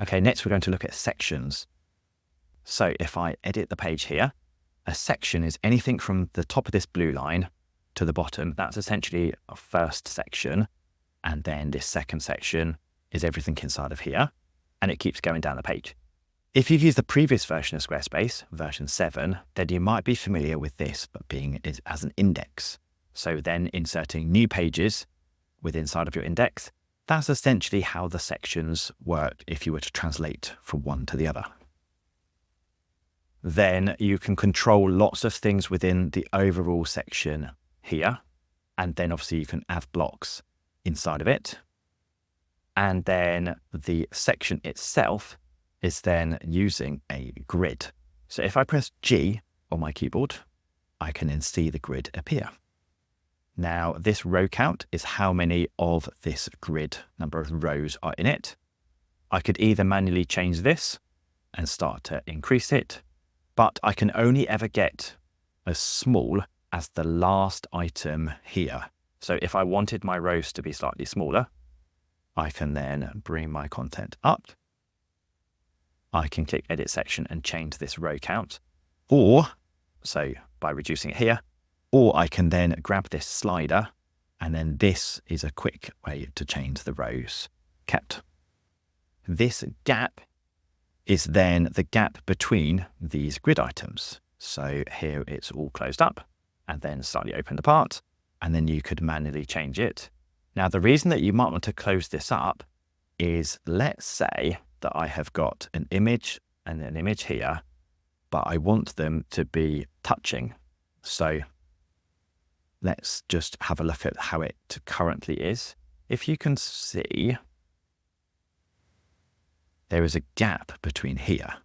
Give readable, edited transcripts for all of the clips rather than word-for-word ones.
Okay, next we're going to look at sections. So if I edit the page here, a section is anything from the top of this blue line to the bottom. That's essentially a first section. And then this second section is everything inside of here. And it keeps going down the page. If you've used the previous version of Squarespace, version 7, then you might be familiar with this, but being as an index. So then inserting new pages within inside of your index, that's essentially how the sections work if you were to translate from one to the other. Then you can control lots of things within the overall section here. And then obviously you can add blocks inside of it. And then the section itself is then using a grid. So if I press G on my keyboard, I can then see the grid appear. Now this row count is how many of this grid number of rows are in it. I could either manually change this and start to increase it, but I can only ever get as small as the last item here. So if I wanted my rows to be slightly smaller, I can then bring my content up. I can click edit section and change this row count, or so by reducing it here, or I can then grab this slider, and then this is a quick way to change the rows kept. This gap is then the gap between these grid items. So here it's all closed up and then slightly opened apart, and then you could manually change it. Now, the reason that you might want to close this up is, let's say that I have got an image and an image here, but I want them to be touching. So let's just have a look at how it currently is. If you can see, there is a gap between here,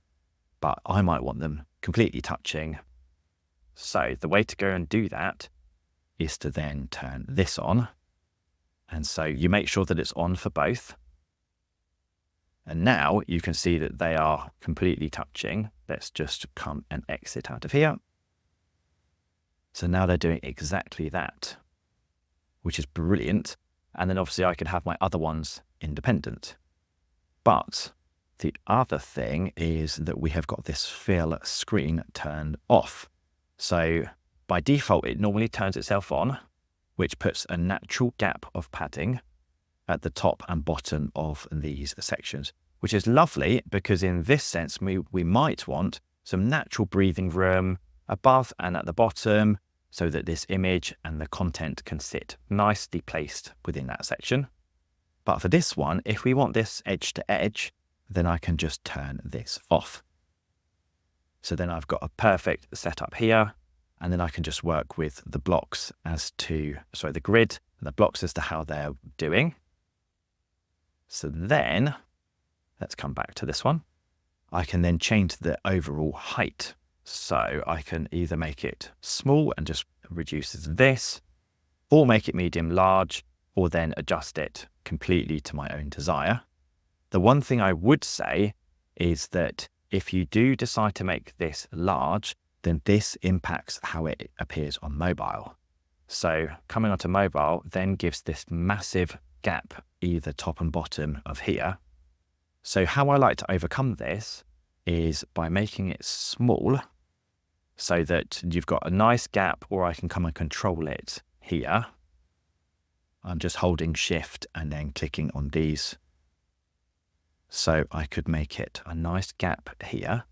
but I might want them completely touching. So the way to go and do that is to then turn this on. And so you make sure that it's on for both. And now you can see that they are completely touching. Let's just come and exit out of here. So now they're doing exactly that, which is brilliant. And then obviously I could have my other ones independent. But the other thing is that we have got this fill screen turned off. So by default, it normally turns itself on, which puts a natural gap of padding at the top and bottom of these sections, which is lovely because in this sense, we might want some natural breathing room above and at the bottom so that this image and the content can sit nicely placed within that section. But for this one, if we want this edge to edge, then I can just turn this off. So then I've got a perfect setup here, and then I can just work with the blocks as to, sorry, the grid and the blocks as to how they're doing. So then let's come back to this one. I can then change the overall height. So I can either make it small and just reduces this, or make it medium large, or then adjust it completely to my own desire. The one thing I would say is that if you do decide to make this large, then this impacts how it appears on mobile. So coming onto mobile then gives this massive gap either top and bottom of here. So how I like to overcome this is by making it small so that you've got a nice gap, or I can come and control it here. I'm just holding shift and then clicking on these. So I could make it a nice gap here.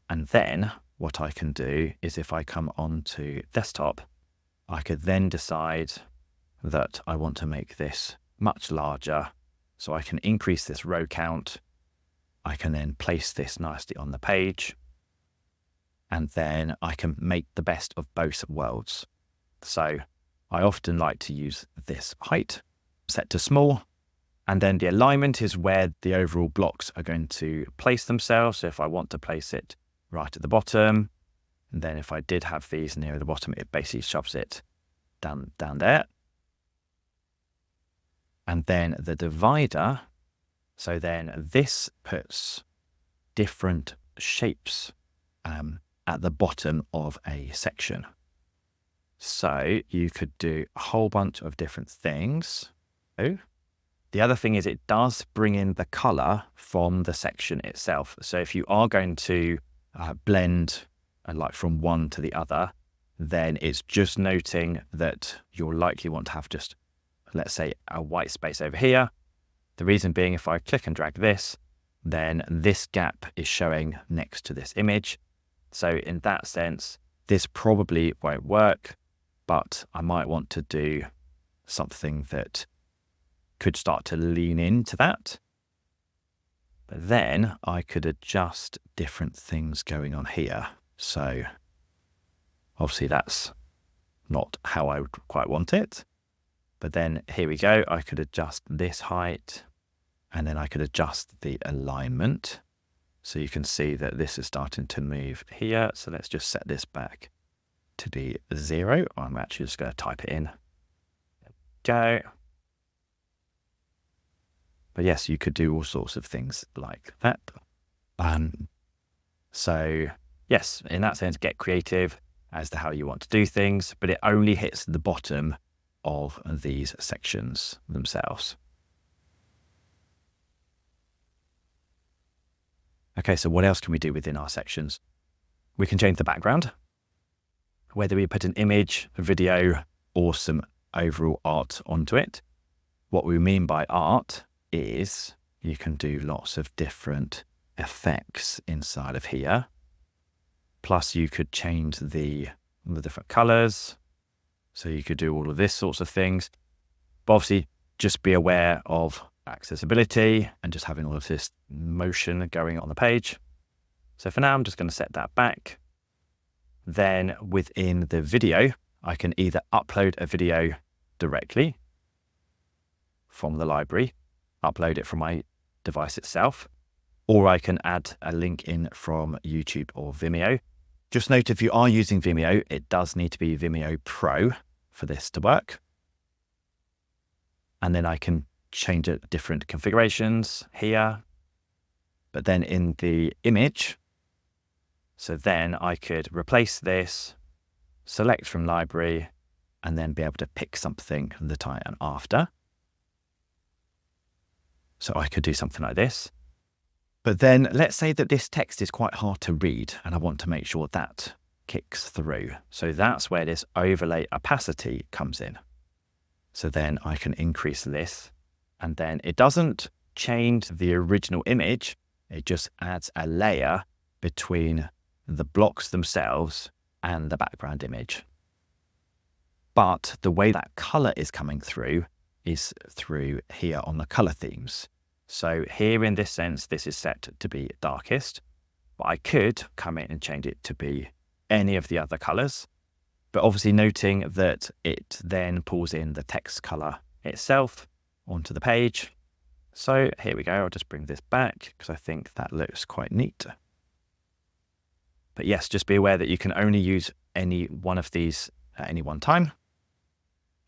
And then what I can do is if I come onto desktop, I could then decide that I want to make this much larger. So I can increase this row count. I can then place this nicely on the page. And then I can make the best of both worlds. So I often like to use this height set to small. And then the alignment is where the overall blocks are going to place themselves. So if I want to place it right at the bottom, and then if I did have these near the bottom, it basically shoves it down there. And then the divider, so then this puts different shapes at the bottom of a section. So you could do a whole bunch of different things. Oh, The other thing is it does bring in the color from the section itself. So if you are going to blend like from one to the other, then it's just noting that you'll likely want to have just, let's say, a white space over here. The reason being, if I click and drag this, then this gap is showing next to this image. So in that sense, this probably won't work, but I might want to do something that could start to lean into that. But then I could adjust different things going on here. So obviously that's not how I would quite want it. But then here we go. I could adjust this height, and then I could adjust the alignment. So you can see that this is starting to move here. So let's just set this back to the 0. I'm actually just going to type it in. There we go. But yes, you could do all sorts of things like that. So yes, in that sense, get creative as to how you want to do things, but it only hits the bottom of these sections themselves. Okay, so what else can we do within our sections? We can change the background, whether we put an image, a video, or some overall art onto it. What we mean by art is you can do lots of different effects inside of here. Plus you could change the different colors. So you could do all of this sorts of things. But obviously just be aware of accessibility and just having all of this motion going on the page. So for now, I'm just going to set that back. Then within the video, I can either upload a video directly from the library, upload it from my device itself, or I can add a link in from YouTube or Vimeo. Just note, if you are using Vimeo, it does need to be Vimeo Pro for this to work. And then I can change it different configurations here. But then in the image, so then I could replace this, select from library, and then be able to pick something that I am after. So I could do something like this. But then let's say that this text is quite hard to read and I want to make sure that kicks through. So that's where this overlay opacity comes in. So then I can increase this, and then it doesn't change the original image. It just adds a layer between the blocks themselves and the background image. But the way that color is coming through is through here on the color themes. So here in this sense, this is set to be darkest, but I could come in and change it to be any of the other colors. But obviously noting that it then pulls in the text color itself onto the page. So here we go. I'll just bring this back because I think that looks quite neat. But yes, just be aware that you can only use any one of these at any one time.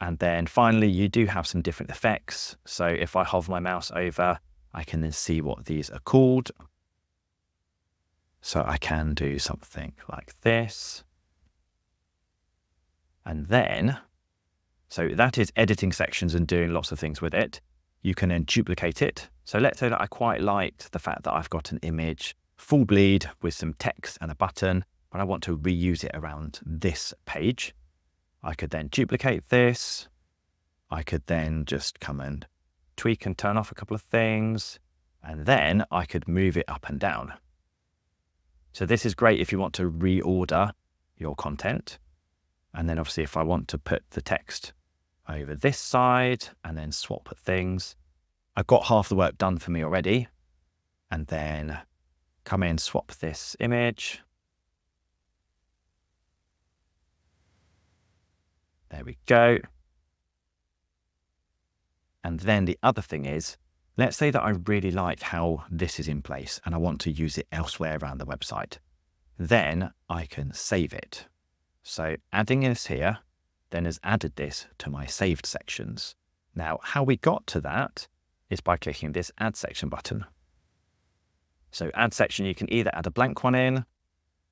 And then finally, you do have some different effects. So if I hover my mouse over, I can then see what these are called. So I can do something like this. And then, so that is editing sections and doing lots of things with it. You can then duplicate it. So let's say that I quite liked the fact that I've got an image full bleed with some text and a button, but I want to reuse it around this page. I could then duplicate this. I could then just come and tweak and turn off a couple of things, and then I could move it up and down. So this is great if you want to reorder your content. And then obviously if I want to put the text over this side and then swap things, I've got half the work done for me already. And then come in, swap this image. There we go. And then the other thing is, let's say that I really like how this is in place and I want to use it elsewhere around the website. Then I can save it. So adding this here then has added this to my saved sections. Now, how we got to that is by clicking this add section button. So add section, you can either add a blank one in,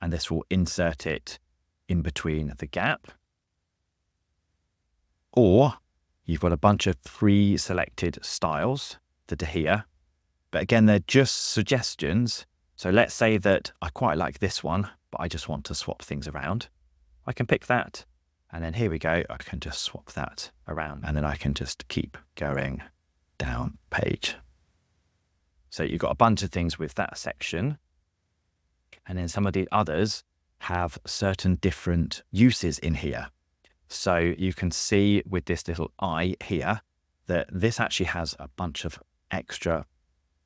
and this will insert it in between the gap. Or you've got a bunch of pre-selected styles that are here. But again, they're just suggestions. So let's say that I quite like this one, but I just want to swap things around. I can pick that. And then here we go. I can just swap that around. And then I can just keep going down page. So you've got a bunch of things with that section. And then some of the others have certain different uses in here. So you can see with this little eye here that this actually has a bunch of extra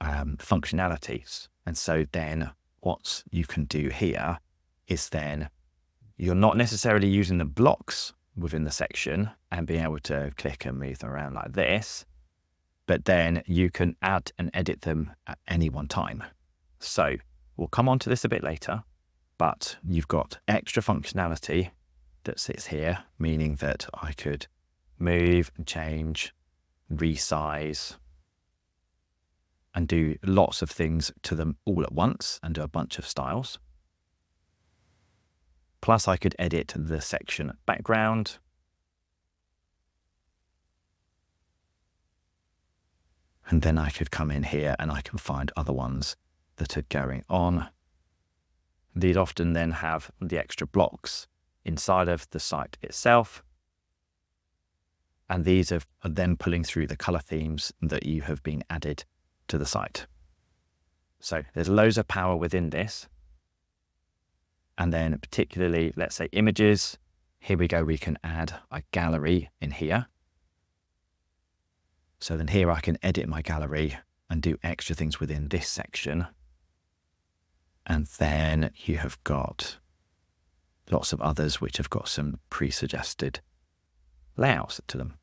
functionalities. And so then what you can do here is then you're not necessarily using the blocks within the section and being able to click and move them around like this, but then you can add and edit them at any one time. So we'll come on to this a bit later, but you've got extra functionality that sits here, meaning that I could move and change, resize, and do lots of things to them all at once and do a bunch of styles. Plus I could edit the section background. And then I could come in here and I can find other ones that are going on. These often then have the extra blocks inside of the site itself. And these are then pulling through the color themes that you have been added to the site. So there's loads of power within this. And then particularly, let's say images, here we go, we can add a gallery in here. So then here I can edit my gallery and do extra things within this section. And then you have got lots of others which have got some pre-suggested layouts to them.